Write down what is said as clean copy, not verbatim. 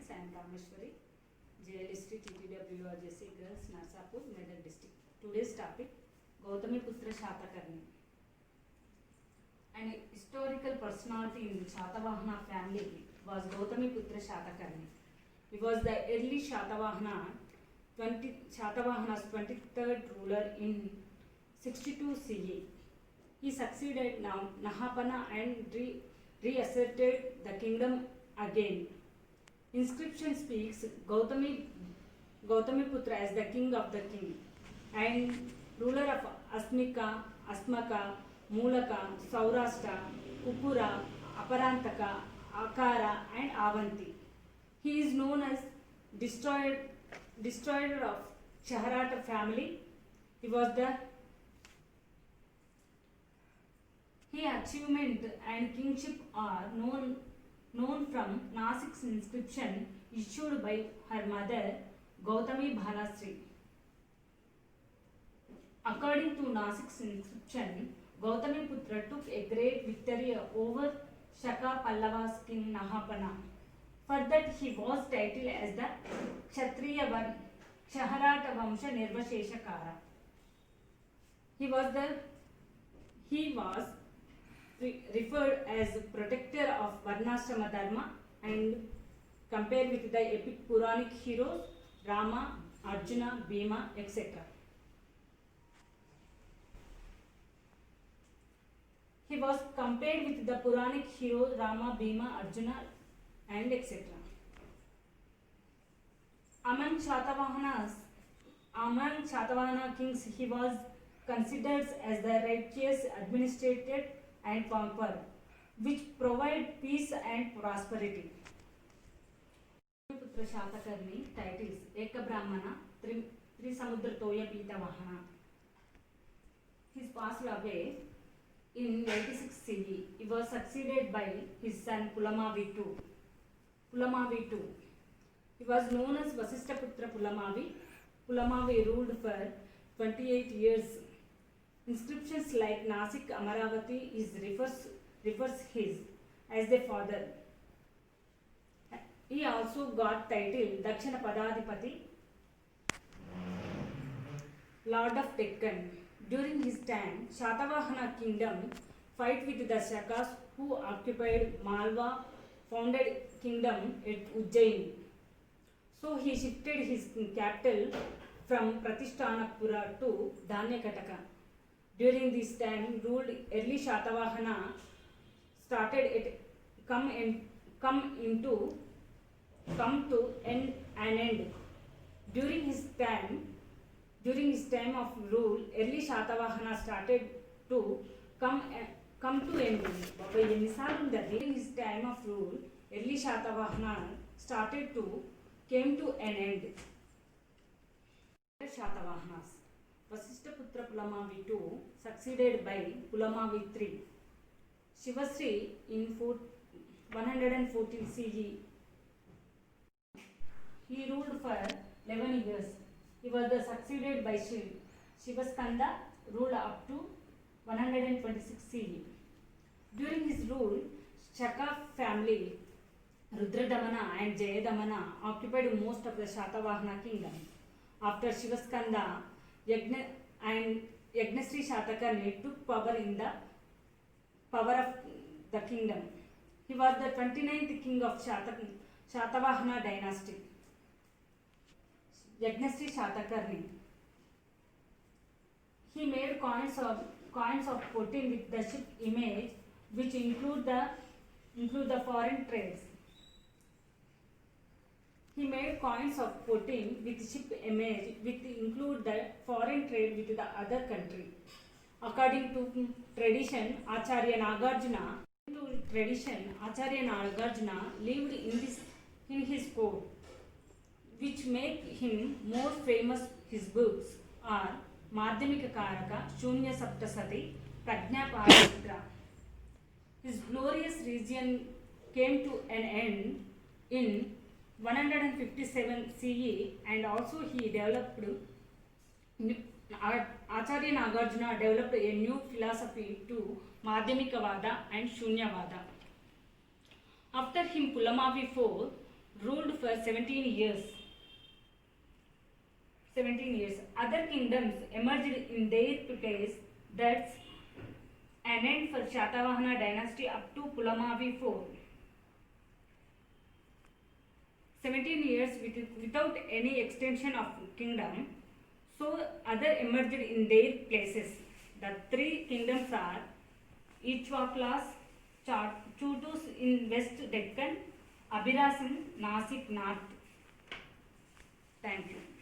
students, I am Rameshwari, JLST TTWRJC Girls, Narsapur, Medak district. Today's topic, Gautamiputra Shatakarni. An historical personality in the Shatavahana family was Gautamiputra Shatakarni. He was the early Shatavahana's 23rd ruler in 62 CE. He succeeded Nahapana and reasserted the kingdom again. Inscription speaks Gautamiputra as the king of the king and ruler of Asmaka, Mulaka, Saurashtra, Kupura, Aparantaka, Akara and Avanti. He is known as destroyer of Chaharata family. His achievement and kingship are known from Nasik's inscription issued by her mother Gautami Bhalasri. According to Nasik's inscription, Gautamiputra took a great victory over Shaka Pallava's king Nahapana. For that he was titled as the Kshatriya Chaharata Vamsha Nirvasheshakara. He was referred as protector of Varnashrama Dharma and compared with the epic Puranic heroes Rama, Arjuna, Bhima, etc. He was compared with the Puranic heroes Rama, Bhima, Arjuna and etc. Among Shatavahana kings, he was considered as the righteous, administrated and conquer, which provide peace and prosperity. Putra Shatakarni titles Eka Brahmana, Trisamudra Toya Pitavahana. He passed away in 86 CE. He was succeeded by his son Pulamavi II. He was known as Vasishthaputra Pulamavi. Pulamavi ruled for 28 years. Inscriptions like Nasik Amaravati refers his as their father. He also got title Dakshina Padadipati, Lord of Deccan. During his time, Shatavahana kingdom fight with the Shakas who occupied Malwa, founded kingdom at Ujjain. So he shifted his capital from Pratishthanapura to Dhanyakataka. During this time, ruled early Shatavahana started it come to an end. During his time of rule, early Shatavahana started to come to an end. During his time of rule, early Shatavahana started to came to an end. Shatavahanas. Vasishthaputra Pulamavi II succeeded by Pulamavi III. Shivasri in 114 CE. He ruled for 11 years. He was succeeded by Shivaskanda, ruled up to 126 CE. During his rule, Shaka family, Rudradamana and Jayadamana occupied most of the Shatavahana kingdom. After Shivaskanda, Yagnasri Shatakarni took power of the kingdom. He was the 29th king of Shatavahana dynasty. Yagnasri Shatakarni. He made coins of 14 with the ship image, which include the foreign trades. He made coins of 14 with ship image, which include the foreign trade with the other country. According to tradition, Acharya Nagarjuna lived in his court, which make him more famous. His books are Madhyamika Karaka, Shunya Saptasati, Prajna Parashitra. His glorious reign came to an end in 157 CE, and also he developed Acharya Nagarjuna developed a new philosophy to Madhyamika Vada and Shunya Vada. After him, Pulamavi IV ruled for 17 years. 17 years. Other kingdoms emerged in their place. That's an end for Shatavahana dynasty up to Pulamavi IV. 17 years without any extension of kingdom. So other emerged in their places. The three kingdoms are Ichwaklas, Chutus in West Deccan, Abhiras in Nasik North. Thank you.